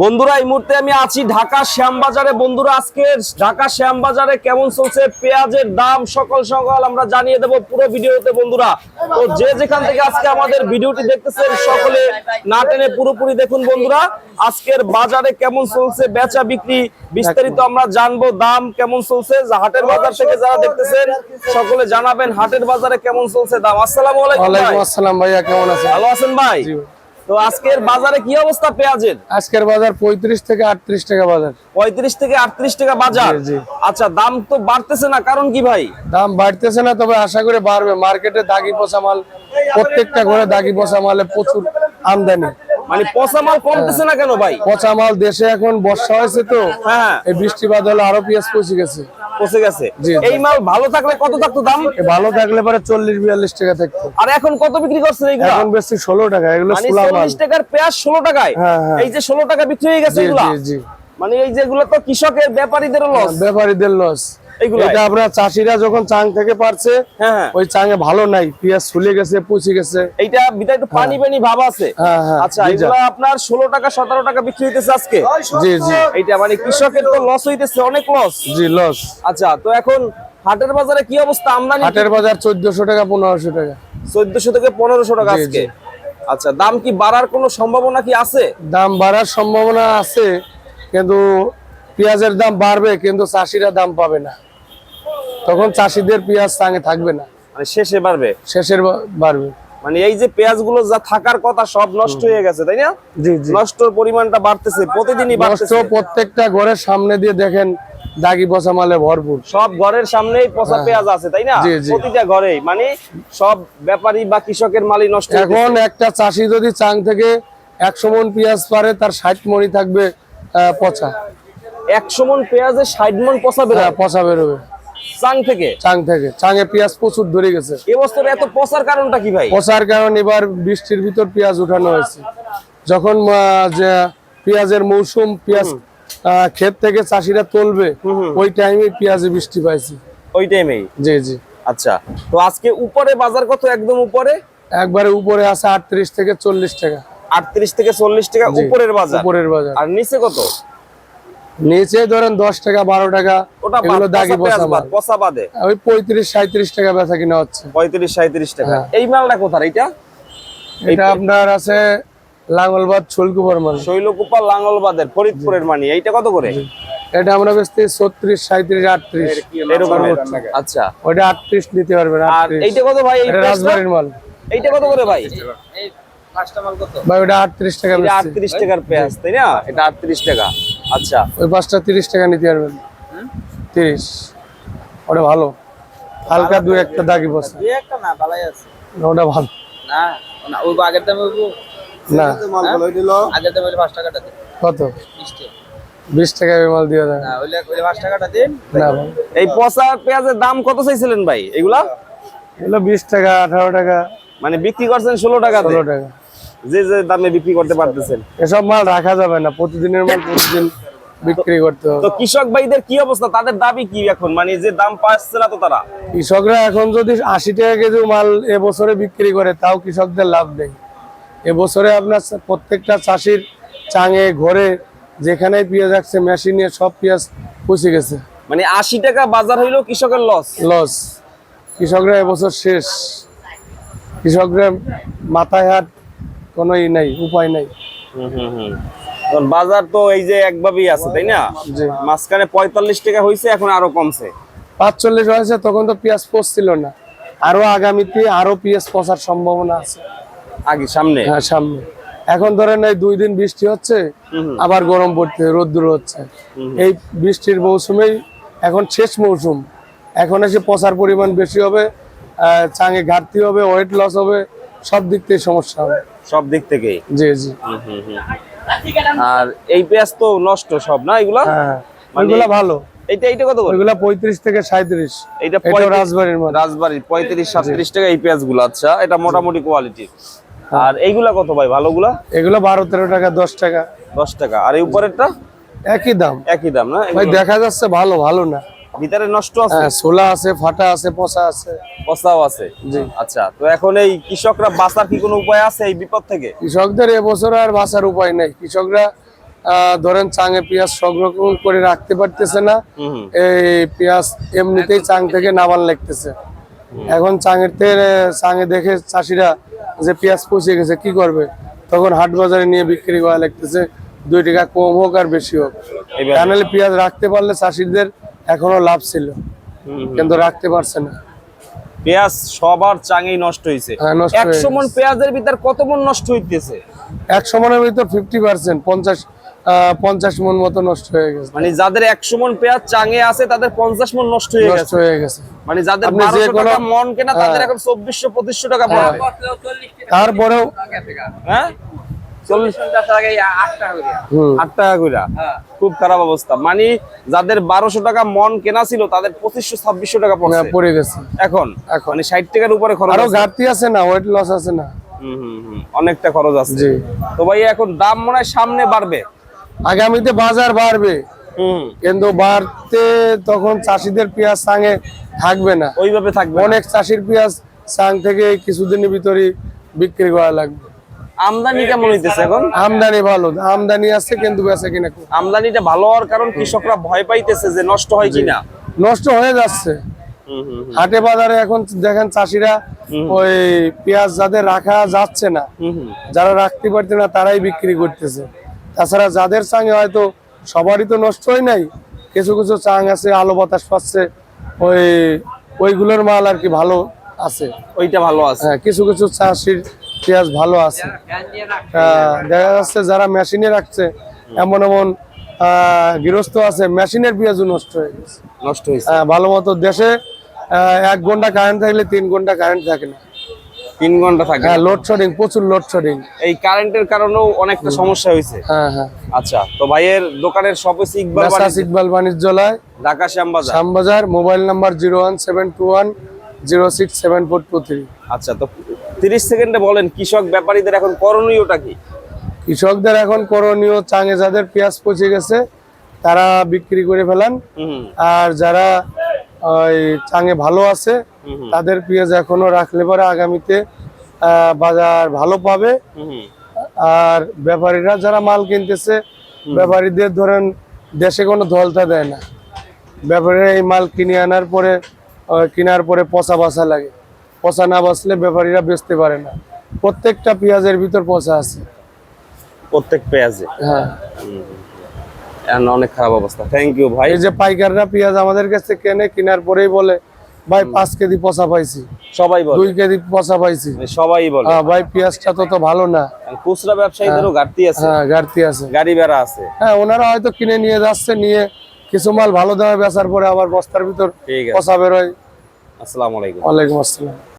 বন্ধুরা এই মুহূর্তে আমি আছি ঢাকা শ্যামবাজারে। বন্ধুরা আজকে ঢাকা শ্যামবাজারে কেমন চলছে পেঁয়াজের দাম সকাল সকাল আমরা জানিয়ে দেব পুরো ভিডিওতে। বন্ধুরা তো যে যেখান থেকে আজকে আমাদের ভিডিওটি দেখতেছেন সকলে না টেনে পুরোপুরি দেখুন। বন্ধুরা আজকের বাজারে কেমন চলছে বেচা বিক্রি বিস্তারিত আমরা জানবো। দাম কেমন চলছে হাটের বাজার থেকে যারা দেখতেছেন সকলে জানাবেন হাটের বাজারে কেমন চলছে দাম। আসসালামু আলাইকুম। ওয়ালাইকুম আসসালাম ভাইয়া, কেমন আছেন? ভালো আছেন ভাই? তো আজকের বাজারে কি অবস্থা পেঁয়াজের? আজকের বাজার 35 থেকে 38 টাকা বাজার। 35 থেকে 38 টাকা বাজার। জি। আচ্ছা, দাম তো বাড়তেছে না, কারণ কি ভাই? দাম বাড়তেছে না, তবে আশা করে বাড়বে। মার্কেটে দাগি পচা মাল, প্রত্যেকটা ঘরে দাগি পচা মালে প্রচুর আমদানি। মানে পচা মাল কমতেছে না কেন ভাই? পচা মাল দেশে এখন বর্ষা হয়েছে তো, হ্যাঁ এই বৃষ্টিপাত হলে আরো পেঁয়াজ পচে গেছে। পচে গেছে। জি। এই মাল ভালো থাকলে কত থাকতো দাম? ভালো থাকলে পরে 40-42 টাকা থাকতো। আর এখন কত বিক্রি করছেন এইগুলা? এখন বেশি 16 টাকা। এগুলো মানে সোলা মাল। 40 টাকার পেঁয়াজ 16 টাকায়। হ্যাঁ, হ্যাঁ। এই যে 16 টাকা বিক্রি হয়ে গেছে জি এগুলা। জি জি। মানে এই যেগুলো তো কৃষকের ব্যাপারীদেরও লস। ব্যাপারীদের লস। এইগুলা এটা আপনার চাষিরা যখন চাং থেকে পারছে, হ্যাঁ ওই চাঙে ভালো নাই, পেঁয়াজ ফুলে গেছে, পচে গেছে। এইটা ভিতরে একটু পানি পানি ভাব আছে। হ্যাঁ, হ্যাঁ, আচ্ছা, জি, এগুলা আপনার 16 টাকা 17 টাকা বিক্রি হইতেছে আজকে। জি জি এইটা মানে কৃষকের তো লস হইতেছে, অনেক লস। জি, লস। আচ্ছা, তো এখন হাটের বাজারে কি অবস্থা? আমদানি হাটের বাজার 1400 টাকা 1500 টাকা। 1400 থেকে 1500 টাকা জি, আজকে। জি। আচ্ছা, দাম কি বাড়ার কোনো সম্ভাবনা কি আছে? দাম বাড়ার সম্ভাবনা আছে, কিন্তু পেঁয়াজের দাম বাড়বে, কিন্তু চাষিরা দাম পাবে না। তখন চাষিদের পেঁয়াজ চাঙে থাকবে না, মানে শেষে বাড়বে। শেষের বাড়বে। মানে এই যে পেঁয়াজগুলো যা থাকার কথা সব নষ্ট হয়ে গেছে, তাই না? জি জি। নষ্টর পরিমাণটা বাড়তেছে, প্রতিদিনই নষ্ট বাড়তেছে। প্রত্যেকটা ঘরের সামনে দিয়ে দেখেন দাগি পচা মালে ভরপুর। সব ঘরের সামনেই পচা পেঁয়াজ আছে, তাই না? জি, জি। প্রতিটা ঘরেই, মানে সব ব্যাপারী বা কৃষকের মালই নষ্ট হয়ে এখন একটা চাষি যদি চাং থেকে 100 মণ পেঁয়াজ পারে, তার 60 মণই থাকবে পচা। 100 মণ পেঁয়াজে 60 মণ পচা বেরোয় পচা বেরোবে চাং থেকে। চাং থেকে। চাঙে পেঁয়াজ প্রচুর ধরে গেছে। এবছর এত পচার কারণটা কি ভাই? পচার কারণ এবার বৃষ্টির ভিতর পেঁয়াজ উঠানো হয়েছে। যখন যে পেঁয়াজের মৌসুম, পেঁয়াজ ক্ষেত থেকে চাষিরা তুলবে, ওই টাইমে পেঁয়াজে বৃষ্টি পাইছে। ওই টাইমেই। জি জি। আচ্ছা, তো আজকে উপরে বাজার কত? একদম উপরে একবারে উপরে আছে 38 থেকে 40 টাকা। 38 থেকে 40 টাকা জি, উপরের বাজার। উপরের বাজার। আর নিচে কত? নিচে ধরেন 10 টাকা 12 টাকা। ওটা এগুলো দাগি পচা মাল। পচা বাদে ওই 35-37 টাকা বেচা কিনা হচ্ছে। 35-37 টাকা। হ্যাঁ। এই মালটা কোথার? এইটা এটা আপনার আছে লাঙ্গলবাদ শৈলকুপার মাল। শৈলকুপা লাঙ্গলবাদের ফরিদপুরের মানি। এইটা কত করে? এটা আমরা বেচতে 36, 37, 38 এরকম। আচ্ছা, ওটা 38 নিতে পারবেন। আর 38 এইটা কত ভাই? এই এটা রাজবাড়ির মাল। এইটা কত করে ভাই? ভাই ওটা 38 টাকা এটা বেচছে। 38 টাকার পেঁয়াজ, তাই না? এটা 38 টাকা। আচ্ছা, ওই পাঁচটা 30 টাকা নিতে পারবেন। 30 ওটা ভালো, হালকা দুই একটা দাগি বসে। দুই একটা না, ভালোই আছে। ওটা ভালো না না, ওই আগের দামে না। আগের দামে 5 টাকাটা দিন। কত? 20 টাকা। 20 টাকা মাল দিয়ে দেন না, ওইলে 5 টাকাটা দিন। না ভাই। এই পচা পেঁয়াজের দাম কত চাইছিলেন ভাই এগুলা? এগুলো 20 টাকা 18 টাকা। মানে বিক্রি করছেন 16 টাকাতে। 16 টাকা। যে যে দামে বিক্রি করতে পারতেছেন। এসব মাল রাখা যাবে না, প্রতিদিনের মাল প্রতিদিন বিক্রি করতে হবে। তো কৃষক ভাইদের কি অবস্থা? তাদের দাবি কি এখন? মানে যে দাম পাচ্ছে না তো তারা। কৃষকরা এখন যদি 80 টাকা কেজি মাল এবছরে বিক্রি করে, তাও কৃষকদের লাভ নেই। এবছরে আপনার প্রত্যেকটা চাষির চাঙে ঘরে যেখানে পেঁয়াজ রাখছে মেশিনে সব পেঁয়াজ পচে গেছে। মানে 80 টাকা বাজার হইলো কৃষকের লস। লস। কৃষকরা এবছর শেষ। কৃষকরা মাথায় হাত, কোনো ই নাই, উপায় নাই। কারণ বাজার তো এই যে একভাবেই আছে, তাই না? জি। মাঝখানে 45 টাকা হয়েছে, এখন আরো কমছে। 45 হয়েছে, তখন তো পেঁয়াজ পচছিল না। আরো আগামীতে আরো পেঁয়াজ পচার সম্ভাবনা আছে আগে সামনে। হ্যাঁ, সামনে। এখন ধরেন এই 2 দিন বৃষ্টি হচ্ছে, আবার গরম পড়তে রোদ্দুর হচ্ছে। এই বৃষ্টির মৌসুমেই এখন শেষ মৌসুম। এখন এসে পচার পরিমাণ বেশি হবে, চাঙে ঘাটতি হবে, ওয়েট লস হবে, সব দিক থেকে সমস্যা হবে। সব দিক থেকেই। জি জি। আর এই পেঁয়াজ তো নষ্ট সব না এগুলা? হ্যাঁ, মানে ওইগুলা ভালো। এইটা কত করে? ওইগুলা 35 থেকে 37। এইটা এটা রাজবাড়ির মাল। রাজবাড়ির 35-37 টাকা এই পেঁয়াজগুলো। আচ্ছা, এটা মোটামুটি কোয়ালিটি। আর এইগুলা কত ভাই ভালোগুলা? এগুলো 12-13 টাকা, 10 টাকা। 10 টাকা। আর এই উপরেরটা? একই দাম। একই দাম না? ভাই দেখা যাচ্ছে ভালো, ভালো না। ভিতরে নষ্ট আছে, হ্যাঁ, ছোলা আছে, ফাটা আছে, পচা আছে। পচাও আছে। জি। আচ্ছা, তো এখন এই কৃষকরা বাঁচার কি কোনো উপায় আছে এই বিপদ থেকে? কৃষকদের এবছর আর বাঁচার উপায় নেই। কৃষকরা ধরেন চাঙে পেঁয়াজ সংরক্ষণ করে রাখতে পারতেছে না, হুম এই পেঁয়াজ এমনিতেই চাং থেকে নামান লাগতেছে। এখন চাঙে দেখে চাষিরা যে পেঁয়াজ পচে গেছে কি করবে, তখন হাট বাজারে নিয়ে বিক্রি করা লাগতেছে, 2 টাকা কম হোক আর বেশি হোক। এবার তাহলে পেঁয়াজ রাখতে পারলে চাষিদের এখনো লাভ ছিল, কিন্তু রাখতে পারছে না। পেঁয়াজ সবার চাঙেই নষ্ট হয়েছে। হ্যাঁ, নষ্ট হয়ে 100 মন পেঁয়াজের ভিতর কত মন নষ্ট হইতেছে? 100 মনের ভিতর 50%, 50 মন মতো নষ্ট হয়ে গেছে। মানে যাদের 100 মন পেঁয়াজ চাঙে আছে তাদের 50 মন নষ্ট হয়ে নষ্ট গেছে। হয়ে গেছে। মানে যাদের আপনি যে 1200 কোনো- টাকা মন কেনা তাদের এখন 2400-2500 টাকা পড়বে। তারপরেও হ্যাঁ 40 হুম, 8 টাকা কইরা। খুব খারাপ অবস্থা। মানে যাদের 1200 টাকা মন কেনা ছিল তাদের 2500-2600 টাকা পড়ছে পড়ে গেছে। এখন। এখন। মানে 60 টাকার উপরে খরচ আরো আছে। ঘাটতি আছে না, ওয়েট লস আছে না। অনেকটা খরচ আছে। জি। তো ভাই এখন দাম মনে হয় সামনে বাড়বে। আগামীতে বাজার বাড়বে, কিন্তু বাড়তে তখন চাষিদের পেঁয়াজ চাঙে থাকবে না। ওইভাবে থাকবে না। অনেক চাষির পেঁয়াজ চাং থেকে এই কিছুদিনের ভিতরে বিক্রি করা লাগবে। আমদানি কেমন হইতেছে এখন? আমদানি ভালো, আমদানি আছে কিন্তু বেচা কিনা কম। আমদানিটা ভালো হওয়ার কারণ কৃষকরা ভয় পাইতেছে যে নষ্ট হয় কিনা। নষ্ট হয়ে যাচ্ছে। হাটে বাজারে এখন দেখেন চাষিরা ওই পেঁয়াজ যাদের রাখা যাচ্ছে না, যারা রাখতে পারছে না তারাই বিক্রি করতেছে। তাছাড়া যাদের চাঙে হয়তো সবারই তো নষ্ট হয় নাই, কিছু কিছু চাং আছে আলো বাতাস পাচ্ছে, ওইগুলোর মাল আর কি ভালো আছে। ওইটা ভালো আছে। হ্যাঁ, কিছু কিছু চাষির পেঁয়াজ ভালো আছে। দেখা যাচ্ছে যারা মেশিনে রাখছে, এমন এমন গৃহস্থ আছে মেশিনের পেঁয়াজও নষ্ট হয়ে গেছে। নষ্ট হয়েছে। ভালো মতো দেশে 1 ঘন্টা কারেন্ট থাকলে 3 ঘন্টা কারেন্ট থাকে না। 3 ঘন্টা থাকে। হ্যাঁ, লোডশেডিং, প্রচুর লোডশেডিং। এই কারেন্টের কারণেও অনেকটা সমস্যা হয়েছে। হ্যাঁ হ্যাঁ। আচ্ছা, তো ভাইয়ের দোকানের শপ হচ্ছে ইকবাল বাসাস বাণিজ্য, ইকবাল বাণিজ্যালয়, ঢাকা শ্যামবাজার। শ্যামবাজার। Mobile number 01721067423। আচ্ছা, তো 30 সেকেন্ডে বলেন কৃষক ব্যাপারীদের এখন করণীয়টা কি? কৃষকদের এখন করণীয়, চাঙে যাদের পেঁয়াজ পচে গেছে তারা বিক্রি করে ফেলান, আর যারা ওই চাঙে ভালো আছে তাদের পেঁয়াজ এখনো রাখলে পরে আগামীতে বাজার ভালো পাবে। আর ব্যাপারীরা যারা মাল কিনতেছে, ব্যাপারীদের ধরেন দেশে কোনো ধলতা দেয় না, ব্যাপারীরা এই মাল কিনে আনার পরে কেনার পরে পচা বাছা লাগে, পচা না বাঁচলে ব্যাপারীরা বেচতে পারে না। প্রত্যেকটা পেঁয়াজের ভিতর পচা আছে। প্রত্যেক পেঁয়াজে। হ্যাঁ, এখন অনেক খারাপ অবস্থা। থ্যাংক ইউ ভাই। এই যে পাইকাররা পেঁয়াজ আমাদের কাছে কেনে, কেনার পরেই বলে ভাই 5 কেজি পচা পাইছি, সবাই বলে, 2 কেজি পচা পাইছি। সবাই বলে। ভাই পেঁয়াজটা তো ভালো না। খুচরা ব্যবসায়ীদেরও ঘাটতি আছে। হ্যাঁ, ঘাটতি আছে। গাড়ি ভাড়া আছে। হ্যাঁ, ওনারা হয়তো কিনে নিয়ে যাচ্ছে, নিয়ে কিছু মাল ভালো দামে বেচার পরে আবার বস্তার ভিতর ঠিক আছে। পচা বেরোয়। আসসালামু আলাইকুম। ওয়ালাইকুম আসসালাম।